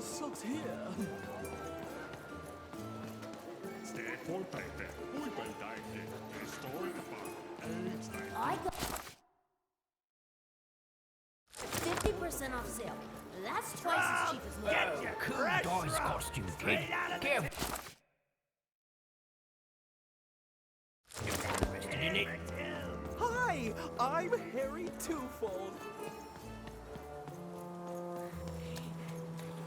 sucks here. Stay portaite, huipentaite, historipa, I got 50% off sale. That's twice as cheap as normal. Cool dice costume, kid. Careful. You're interested in it? Hi, I'm Harry Twofold.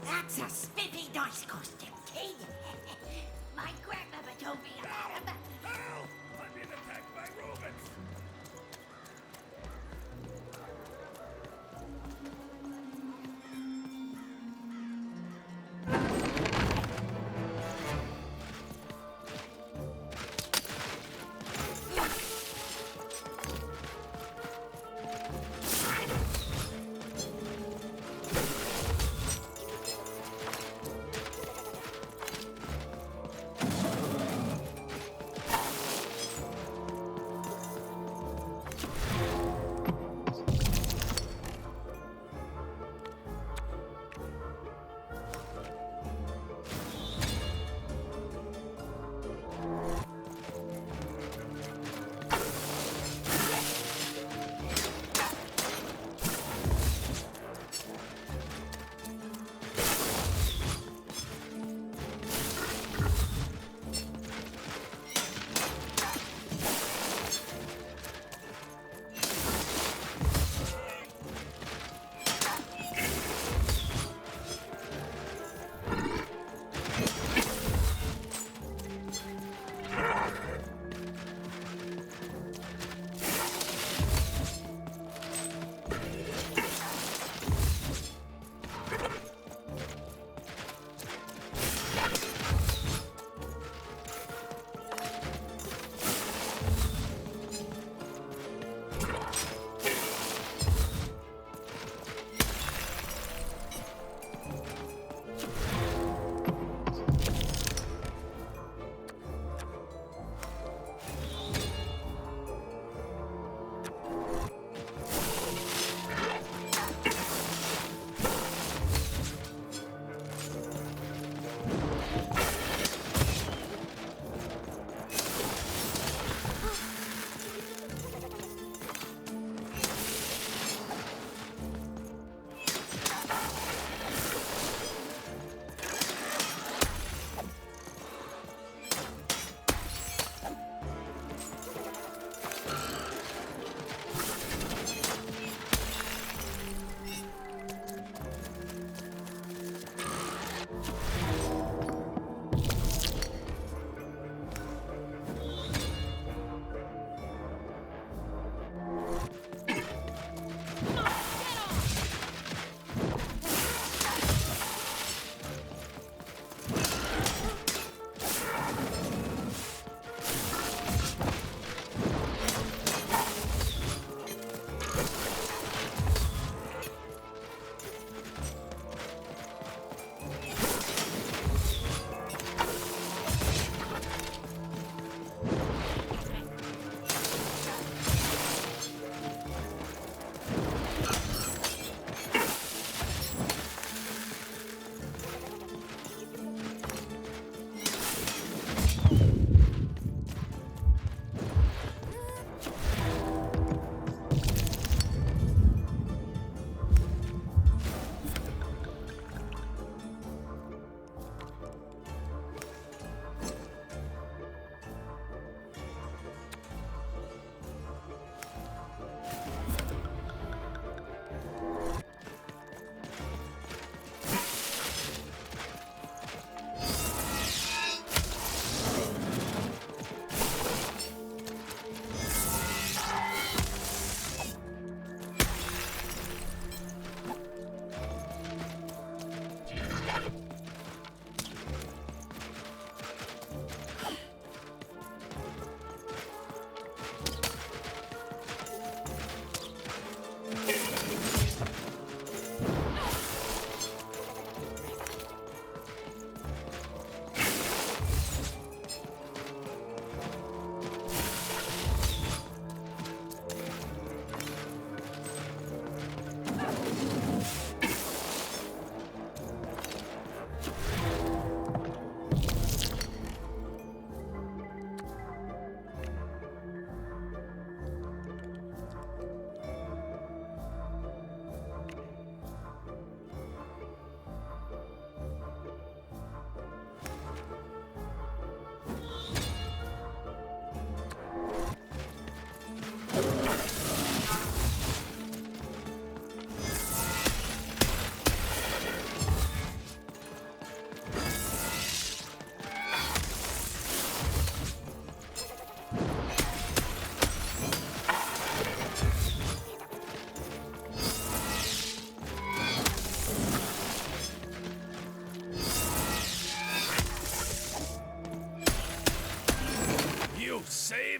That's a spiffy dice costume, kid. My grandmother told me about him. Help! I'm being attacked by robots!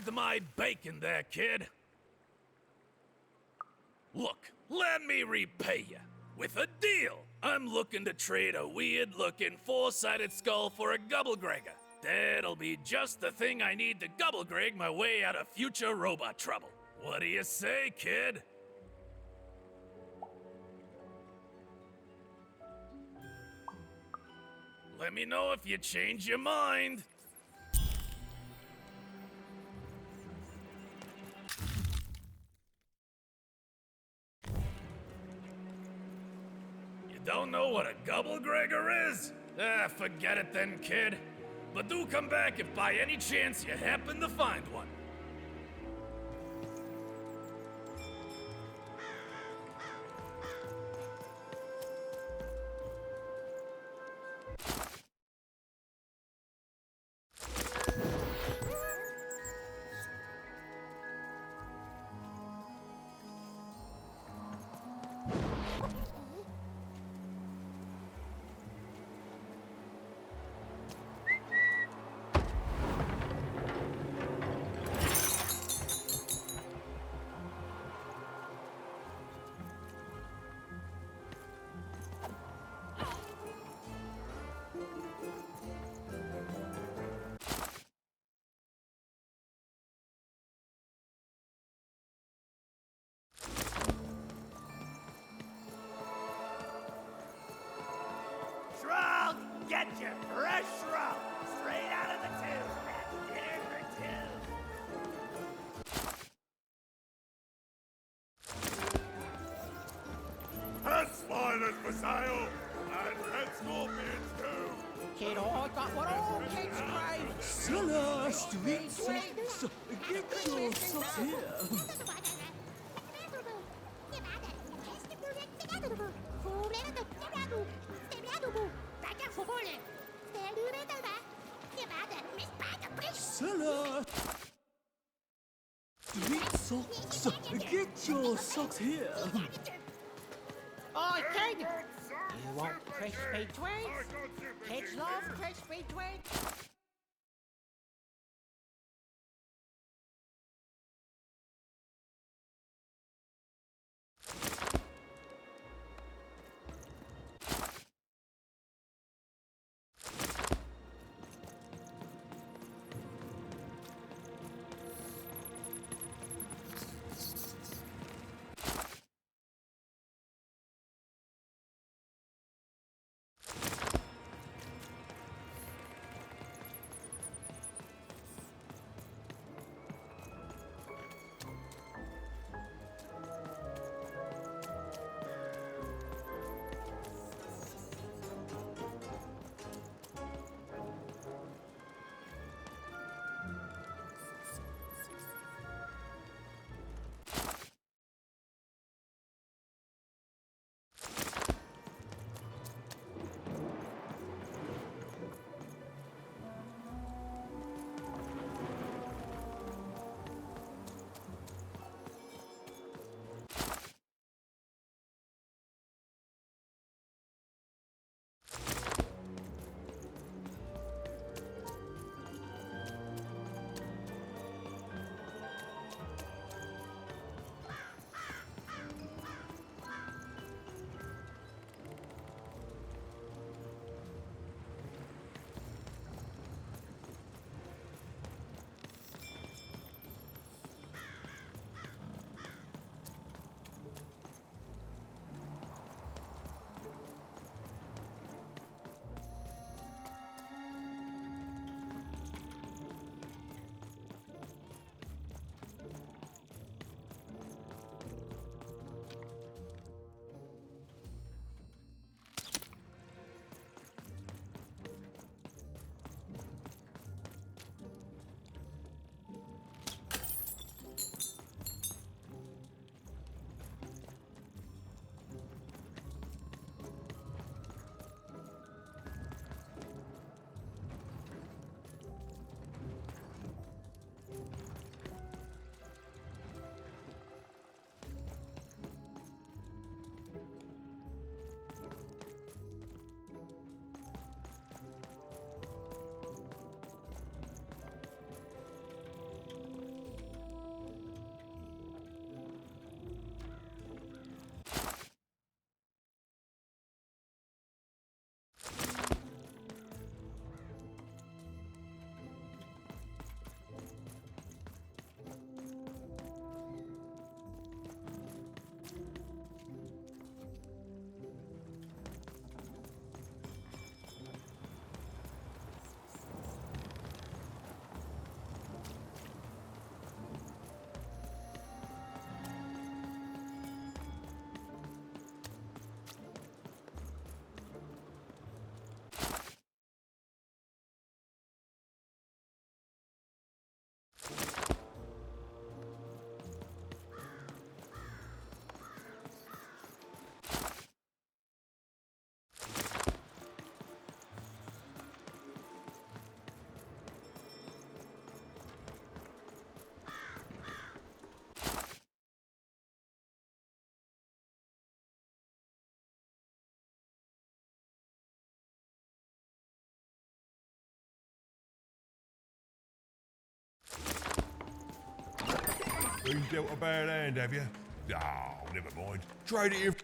with my bacon there, kid. Look, let me repay you. With a deal. I'm looking to trade a weird-looking four-sided skull for a Gubblegregger. That'll be just the thing I need to Gubblegreg my way out of future robot trouble. What do you say, kid? Let me know if you change your mind. You don't know what a Gubblegregger is? Ah, forget it then, kid. But do come back if by any chance you happen to find one. Shrug! Get your fresh shrug! Straight out of the tube! That's dinner for two! Pest spiders for sale! And red scorpions too! Kid, I got what all kids crave. Cellar Street Socks! Get your socks here! Cellar Street Socks! Get your socks here! Oh, kid. You want crispy twigs? Kids love crispy twigs. Been dealt a bad hand, have you? Oh, never mind. Trade it in.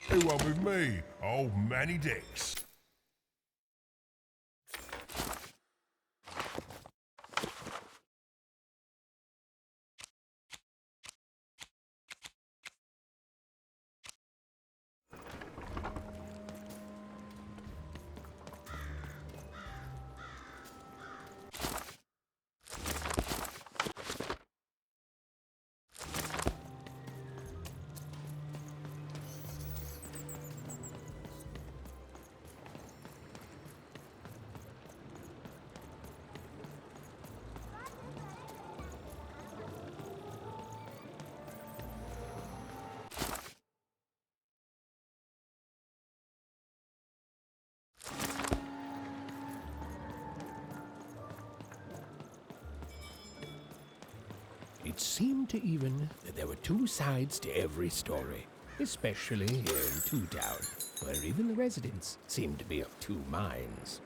Who one with me, old Manny Dix? It seemed to even that there were two sides to every story, especially here in Two Town, where even the residents seemed to be of two minds.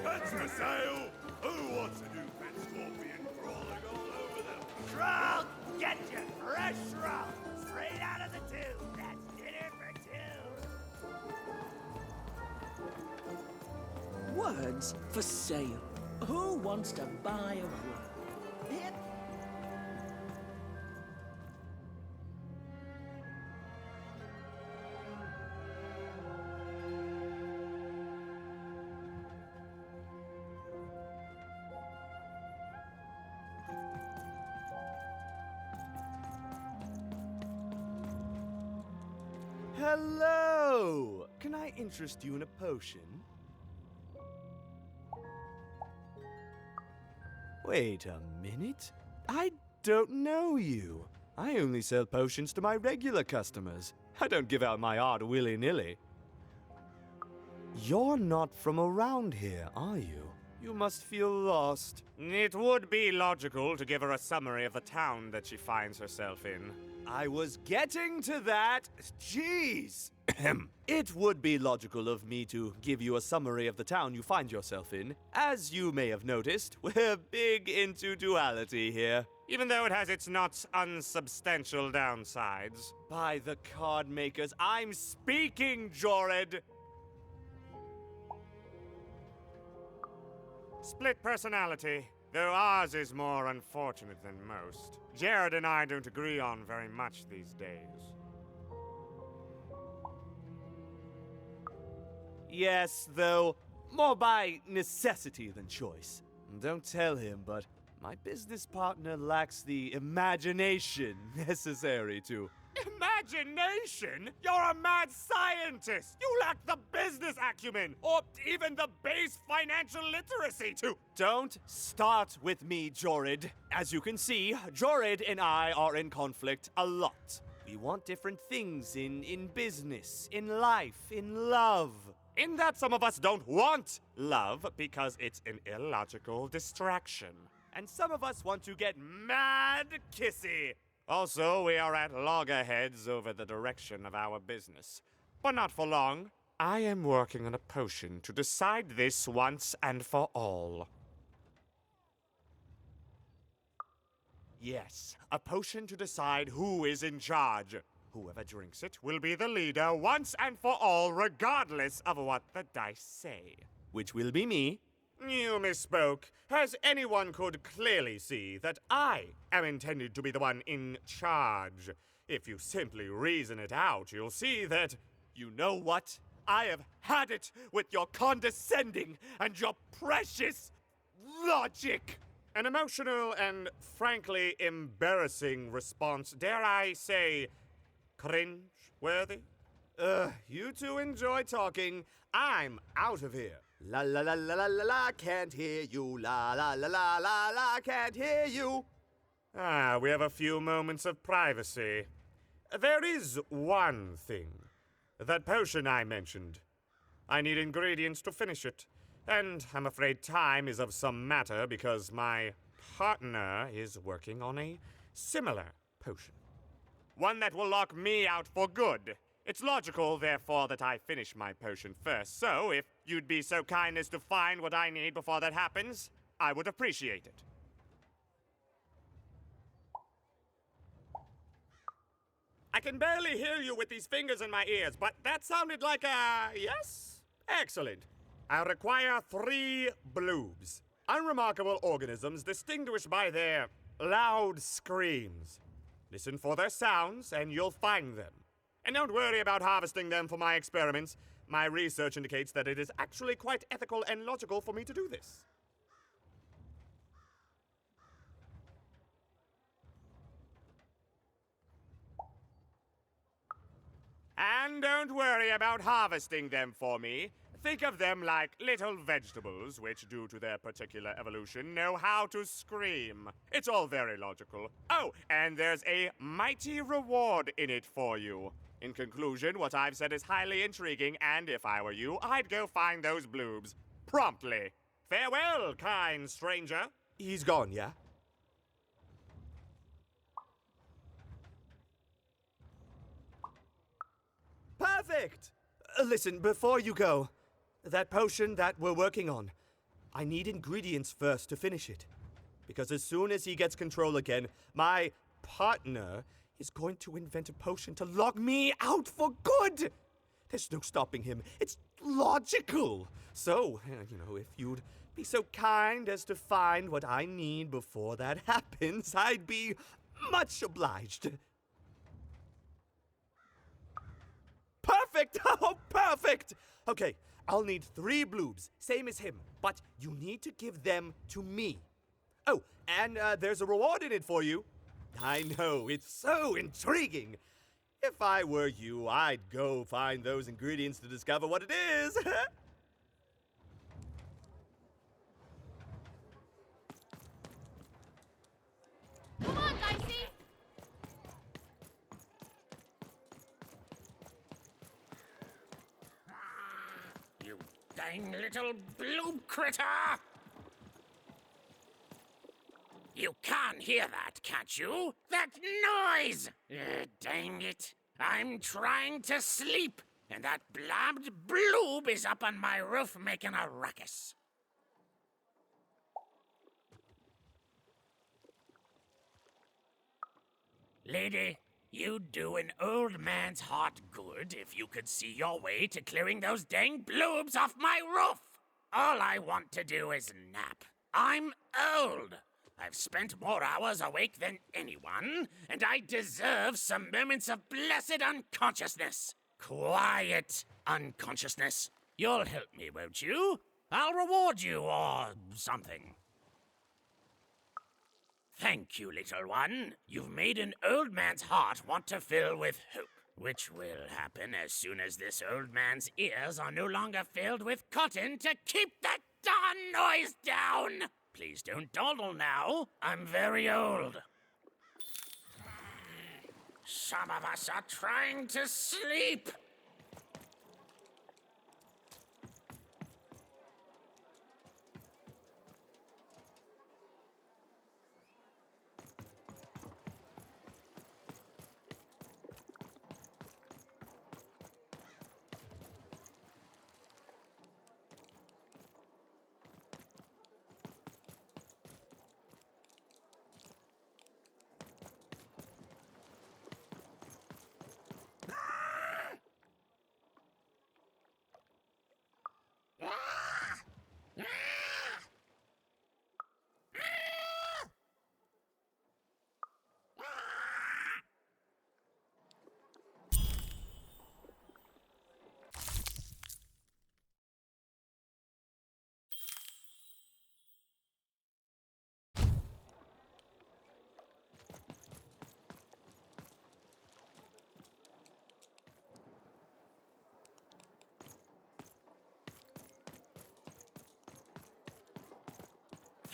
Pets for sale! Who wants a new pet scorpion crawling all over them? Shrug! Get you fresh shrug! Straight out of the tube! That's dinner for two! Words for sale. Who wants to buy a word? It Hello! Can I interest you in a potion? Wait a minute. I don't know you. I only sell potions to my regular customers. I don't give out my art willy-nilly. You're not from around here, are you? You must feel lost. It would be logical to give her a summary of the town that she finds herself in. I was getting to that. Jeez. It would be logical of me to give you a summary of the town you find yourself in. As you may have noticed, we're big into duality here. Even though it has its not unsubstantial downsides. By the card makers, I'm speaking, Jorid! Split personality, though ours is more unfortunate than most. Jared and I don't agree on very much these days. Yes, though, more by necessity than choice. Don't tell him, but my business partner lacks the imagination necessary to... Imagination? You're a mad scientist! You lack the business acumen, or even the base financial literacy to... Don't start with me, Jorid. As you can see, Jorid and I are in conflict a lot. We want different things in business, in life, in love. In that some of us don't want love because it's an illogical distraction. And some of us want to get mad kissy. Also, we are at loggerheads over the direction of our business. But not for long. I am working on a potion to decide this once and for all. Yes, a potion to decide who is in charge. Whoever drinks it will be the leader once and for all, regardless of what the dice say. Which will be me. You misspoke, as anyone could clearly see that I am intended to be the one in charge. If you simply reason it out, you'll see that... You know what? I have had it with your condescending and your precious logic. An emotional and frankly embarrassing response, dare I say, cringe-worthy? You two enjoy talking. I'm out of here. La la la la la la la, can't hear you. La la la la la la, can't hear you. Ah, we have a few moments of privacy. There is one thing. That potion I mentioned. I need ingredients to finish it. And I'm afraid time is of some matter because my partner is working on a similar potion. One that will lock me out for good. It's logical, therefore, that I finish my potion first. So, if you'd be so kind as to find what I need before that happens, I would appreciate it. I can barely hear you with these fingers in my ears, but that sounded like a yes? Excellent. I require 3 bloobs. Unremarkable organisms distinguished by their loud screams. Listen for their sounds, and you'll find them. And don't worry about harvesting them for my experiments. My research indicates that it is actually quite ethical and logical for me to do this. And don't worry about harvesting them for me. Think of them like little vegetables, which, due to their particular evolution, know how to scream. It's all very logical. Oh, and there's a mighty reward in it for you. In conclusion, what I've said is highly intriguing, and if I were you, I'd go find those bloobs. Promptly. Farewell, kind stranger. He's gone, yeah? Perfect! Listen, before you go, that potion that we're working on, I need ingredients first to finish it. Because as soon as he gets control again, my partner is going to invent a potion to lock me out for good. There's no stopping him. It's logical. So, if you'd be so kind as to find what I need before that happens, I'd be much obliged. Perfect! Oh, perfect! Okay, I'll need 3 bloobs, same as him, but you need to give them to me. Oh, and there's a reward in it for you. I know, it's so intriguing. If I were you, I'd go find those ingredients to discover what it is. Come on, Dicey! You dang little blue critter! You can't hear that, can't you? That noise! Dang it. I'm trying to sleep, and that blabbed bloob is up on my roof making a ruckus. Lady, you'd do an old man's heart good if you could see your way to clearing those dang bloobs off my roof. All I want to do is nap. I'm old. I've spent more hours awake than anyone, and I deserve some moments of blessed unconsciousness. Quiet unconsciousness. You'll help me, won't you? I'll reward you or something. Thank you, little one. You've made an old man's heart want to fill with hope, which will happen as soon as this old man's ears are no longer filled with cotton to keep that darn noise down. Please don't dawdle now. I'm very old. Some of us are trying to sleep.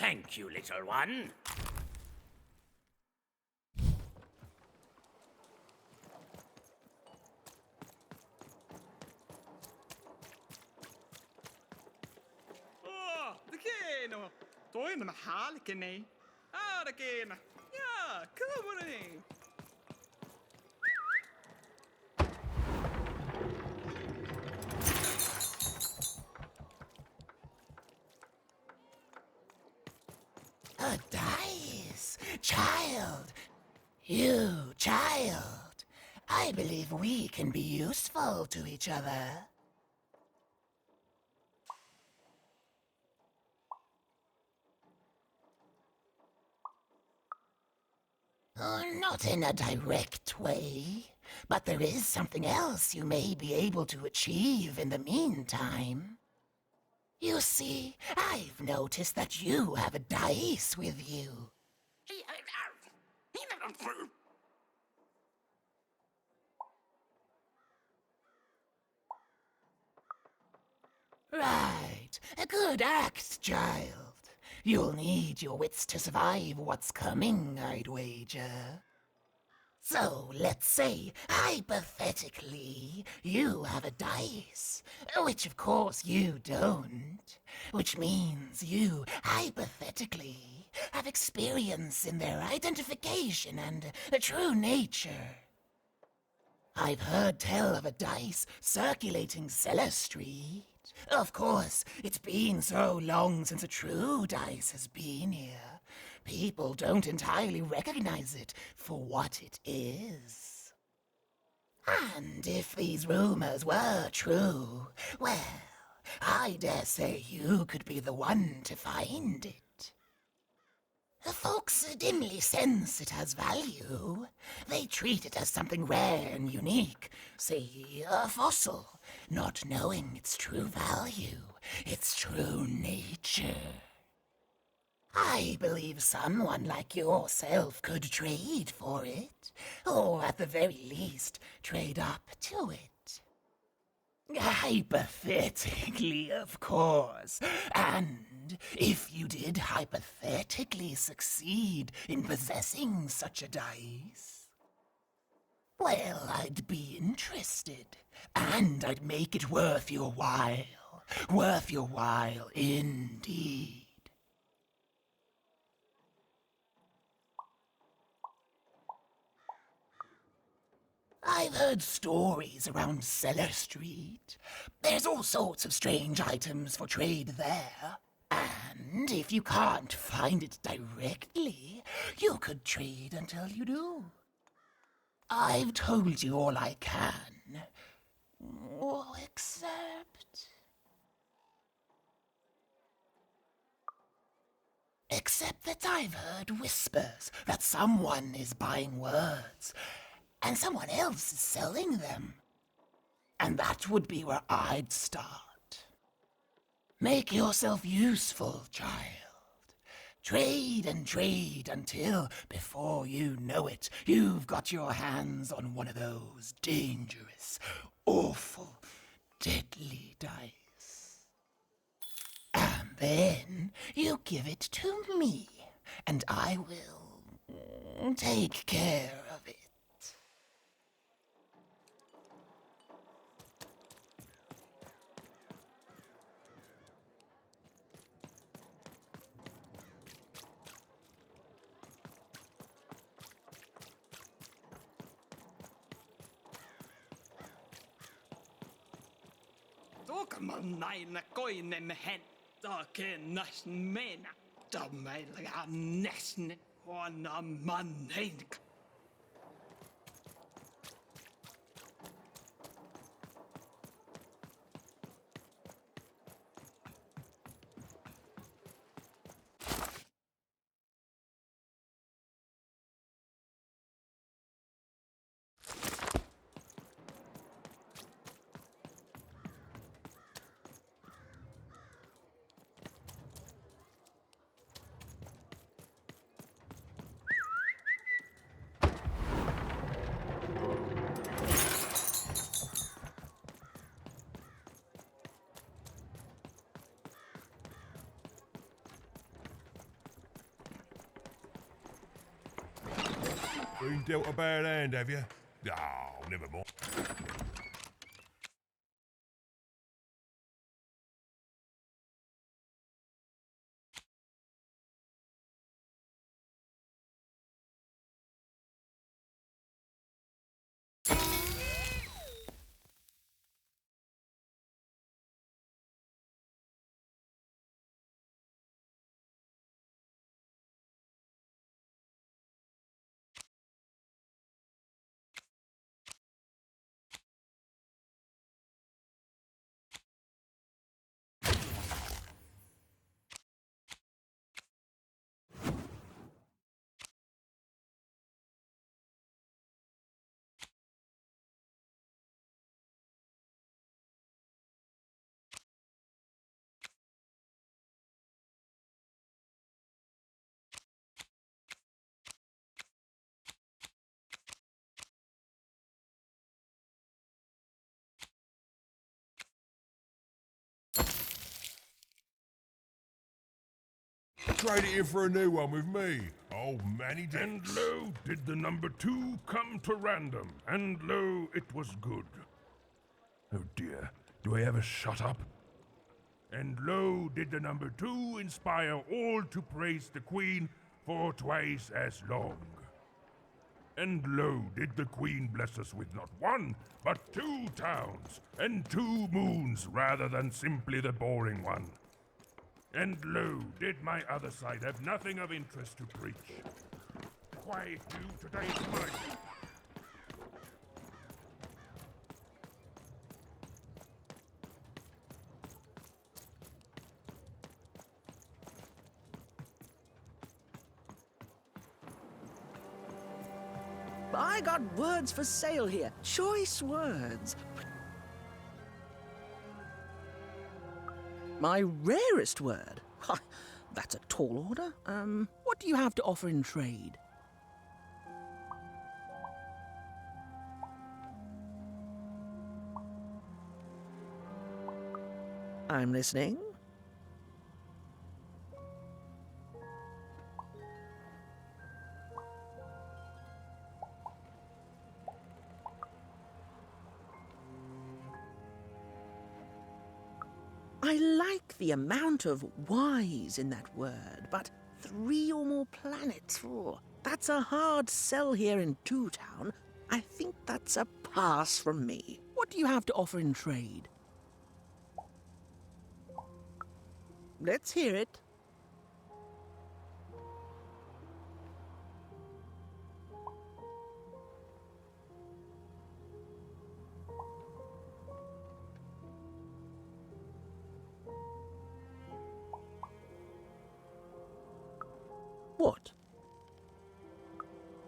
Thank you, little one. Det kan då är de halken i. Det kan. Ja, kommer det. A dice! Child! You, child! I believe we can be useful to each other. Not in a direct way, but there is something else you may be able to achieve in the meantime. You see, I've noticed that you have a dice with you. Right. A good act, child. You'll need your wits to survive what's coming, I'd wager. So, let's say, hypothetically, you have a dice, which of course you don't, which means you, hypothetically, have experience in their identification and true nature. I've heard tell of a dice circulating Cellar Street. Of course, it's been so long since a true dice has been here. People don't entirely recognize it for what it is. And if these rumors were true, well, I dare say you could be the one to find it. Folks dimly sense it has value. They treat it as something rare and unique, say a fossil, not knowing its true value, its true nature. I believe someone like yourself could trade for it, or at the very least, trade up to it. Hypothetically, of course. And if you did hypothetically succeed in possessing such a dice, well, I'd be interested. And I'd make it worth your while. Worth your while indeed. I've heard stories around Cellar Street. There's all sorts of strange items for trade there. And if you can't find it directly, you could trade until you do. I've told you all I can. Except that I've heard whispers that someone is buying words, and someone else is selling them. And that would be where I'd start. Make yourself useful, child. Trade and trade until, before you know it, you've got your hands on one of those dangerous, awful, deadly dice. And then you give it to me, and I will take care of it. Tuokaman näin koinen henttaa kennäs mennä. Meillä on näsne huono manneink. Been dealt a bad hand, have you? Oh, never mind. Trade it in for a new one with me. Old Manny Dix. And lo, did the number 2 come to random, and lo, it was good. Oh dear, do I ever shut up? And lo, did the number 2 inspire all to praise the Queen for twice as long. And lo, did the Queen bless us with not one, but 2 towns, and 2 moons rather than simply the boring one. And lo, did my other side have nothing of interest to preach. Quiet you, today's mine. I got words for sale here. Choice words. My rarest word? Ha, that's a tall order. What do you have to offer in trade? I'm listening. I like the amount of Y's in that word, but 3 or more planets, that's a hard sell here in Two Town. I think that's a pass from me. What do you have to offer in trade? Let's hear it. What?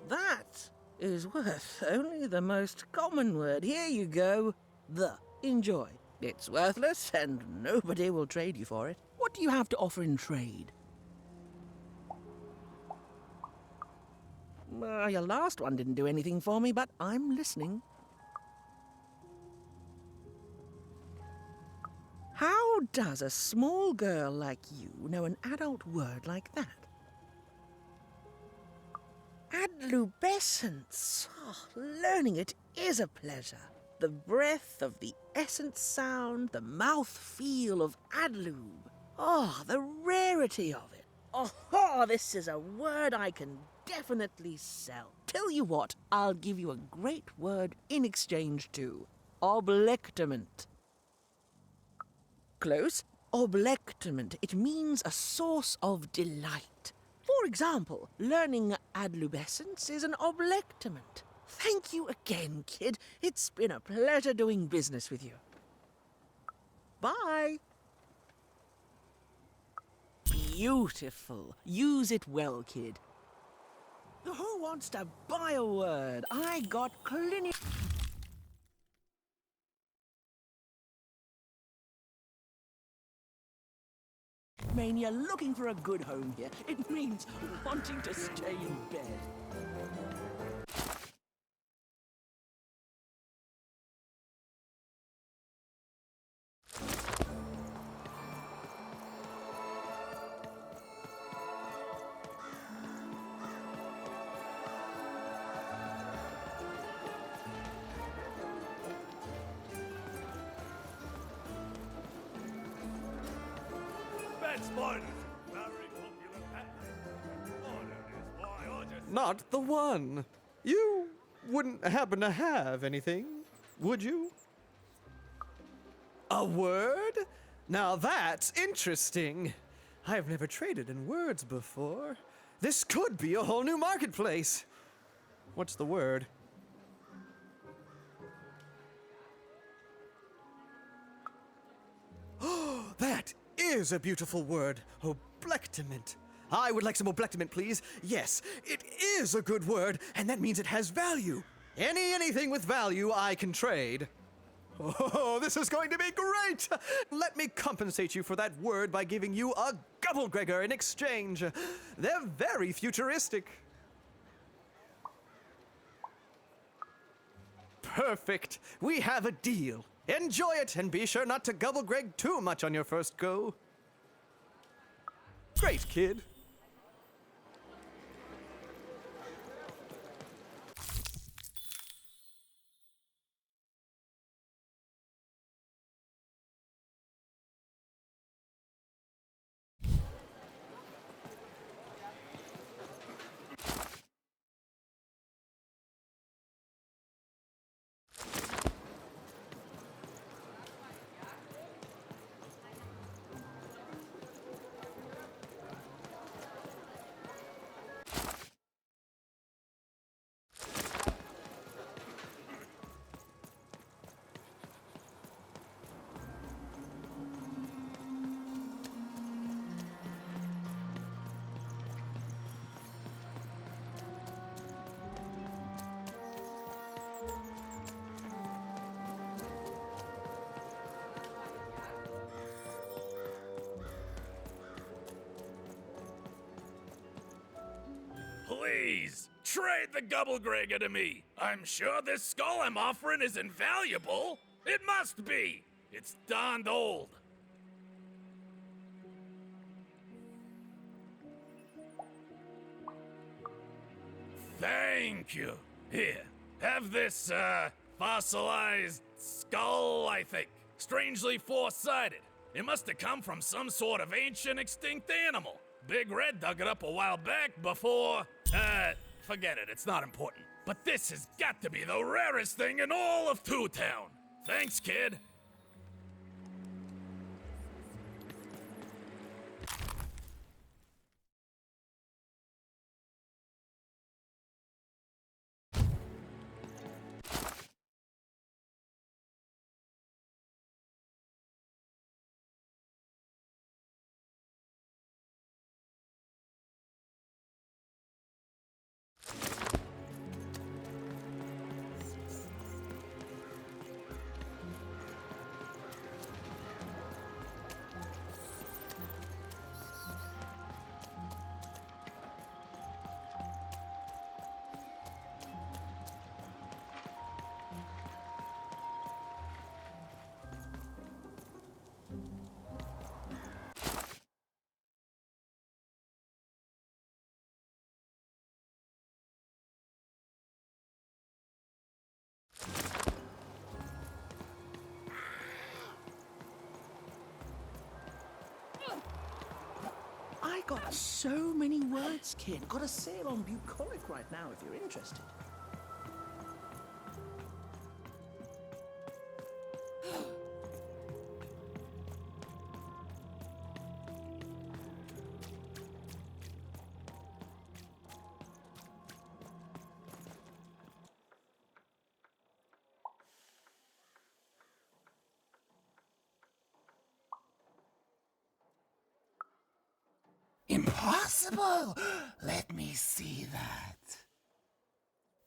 That is worth only the most common word. Here you go. The. Enjoy. It's worthless and nobody will trade you for it. What do you have to offer in trade? Your last one didn't do anything for me, but I'm listening. How does a small girl like you know an adult word like that? Adlubescence. Oh, learning it is a pleasure. The breath of the essence sound, the mouth feel of adlube. Oh, the rarity of it. Oh, this is a word I can definitely sell. Tell you what, I'll give you a great word in exchange too. Oblectament. Close. Oblectament. It means a source of delight. For example, learning adlubescence is an oblectament. Thank you again, kid. It's been a pleasure doing business with you. Bye. Beautiful. Use it well, kid. Who wants to buy a word? I got clinic... Mania looking for a good home here. It means wanting to stay in bed. Not the one. You wouldn't happen to have anything, would you? A word? Now that's interesting. I've never traded in words before. This could be a whole new marketplace. What's the word? Oh, that is a beautiful word. Oblectament. I would like some oblectament, please. Yes, it is a good word, and that means it has value. Anything with value I can trade. Oh, this is going to be great! Let me compensate you for that word by giving you a Gubblegregor in exchange. They're very futuristic. Perfect. We have a deal. Enjoy it, and be sure not to Gubblegreg too much on your first go. Great, kid. Please, trade the Gubblegregger to me. I'm sure this skull I'm offering is invaluable. It must be. It's darned old. Thank you. Here, have this, fossilized skull, I think. Strangely four-sided. It must have come from some sort of ancient extinct animal. Big Red dug it up a while back before... forget it, it's not important. But this has got to be the rarest thing in all of Two Town. Thanks, kid. I got so many words, kid. Got a sale on bucolic right now if you're interested. Impossible! Let me see that.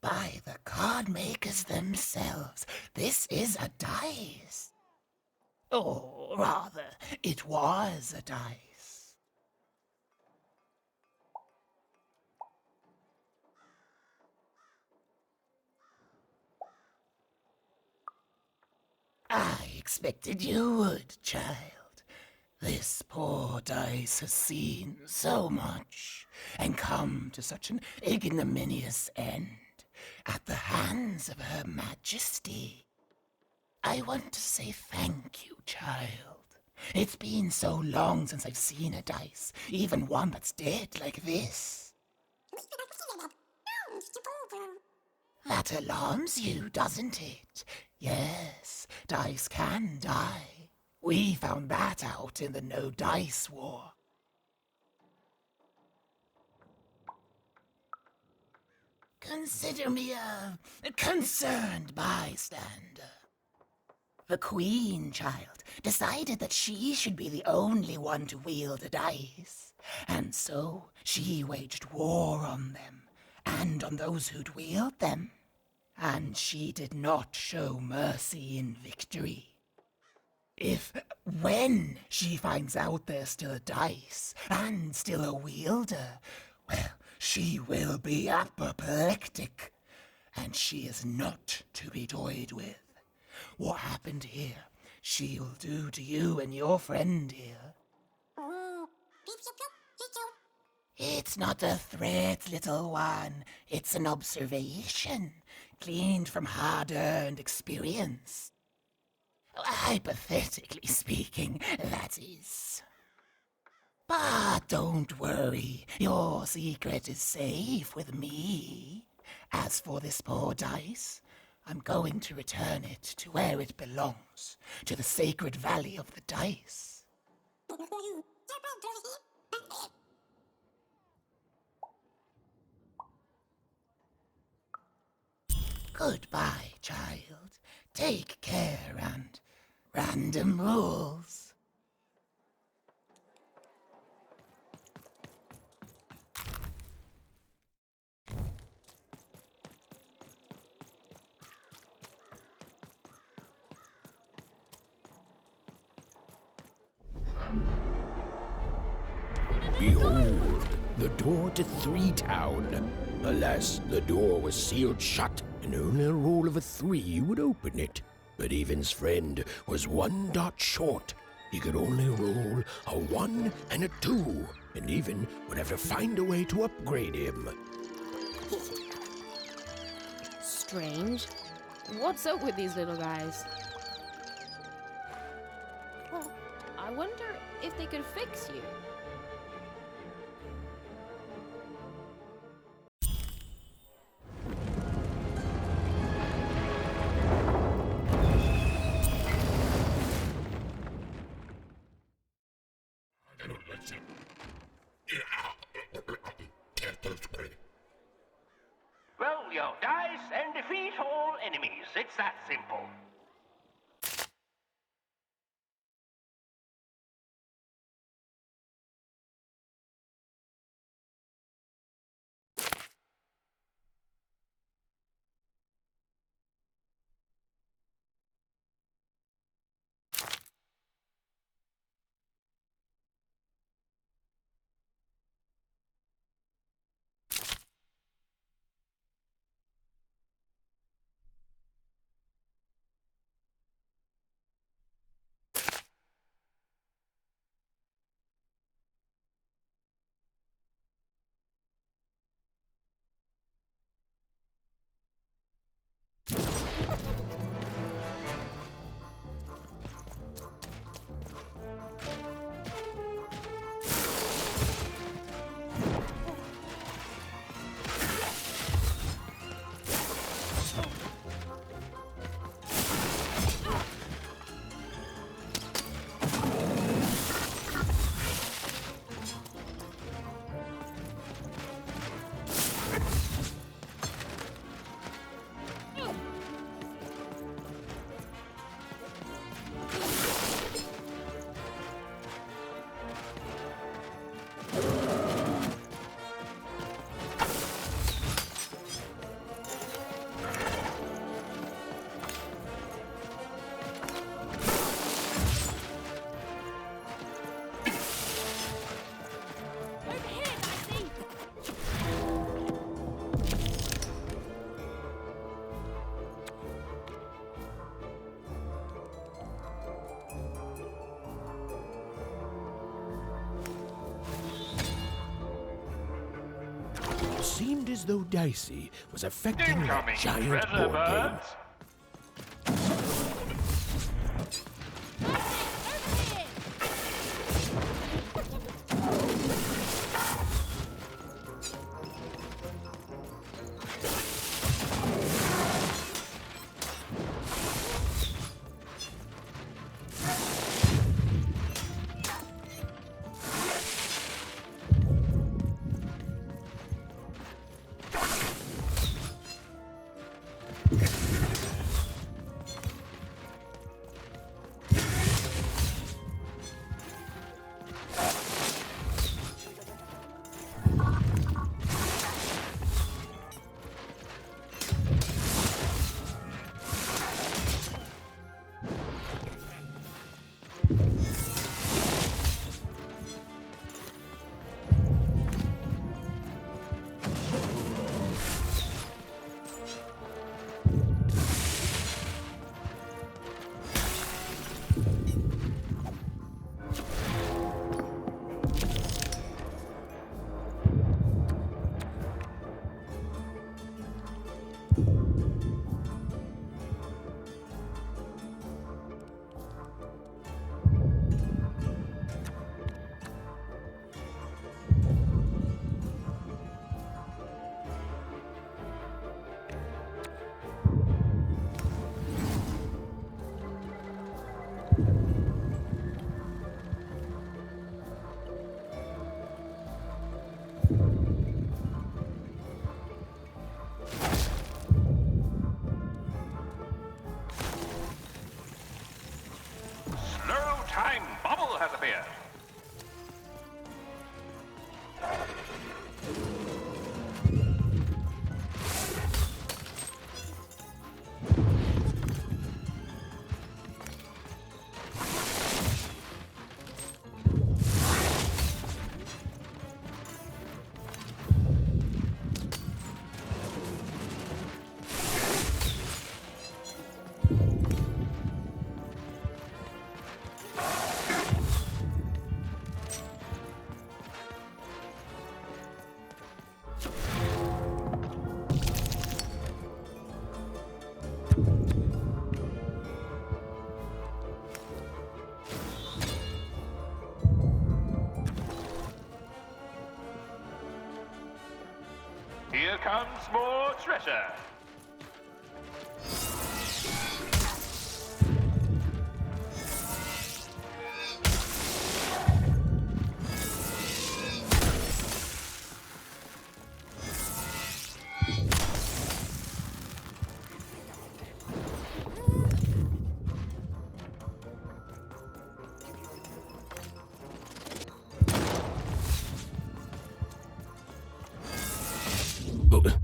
By the card makers themselves, this is a dice. Or rather, it was a dice. I expected you would, child. This poor dice has seen so much, and come to such an ignominious end at the hands of Her Majesty. I want to say thank you, child. It's been so long since I've seen a dice, even one that's dead like this. That alarms you, doesn't it? Yes, dice can die. We found that out in the No Dice War. Consider me a concerned bystander. The Queen, child, decided that she should be the only one to wield a dice, and so she waged war on them, and on those who'd wield them. And she did not show mercy in victory. When she finds out there's still a dice, and still a wielder, well, she will be apoplectic, and she is not to be toyed with. What happened here, she'll do to you and your friend here. It's not a threat, little one. It's an observation, gleaned from hard-earned experience. Hypothetically speaking, that is. But don't worry, your secret is safe with me. As for this poor dice, I'm going to return it to where it belongs, to the sacred valley of the dice. Goodbye, child. Take care and random rules. Behold, the door to 3 Town. Alas, the door was sealed shut, and only a roll of a 3 would open it. But Even's friend was 1 dot short. He could only roll a 1 and a 2, and Even would have to find a way to upgrade him. Strange. What's up with these little guys? Well, I wonder if they could fix you. Roll your dice and defeat all enemies. It's that simple. Seemed as though Dicey was affecting that giant board game. comes more treasure.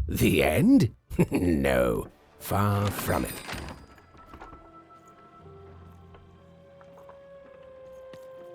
The end? No, far from it.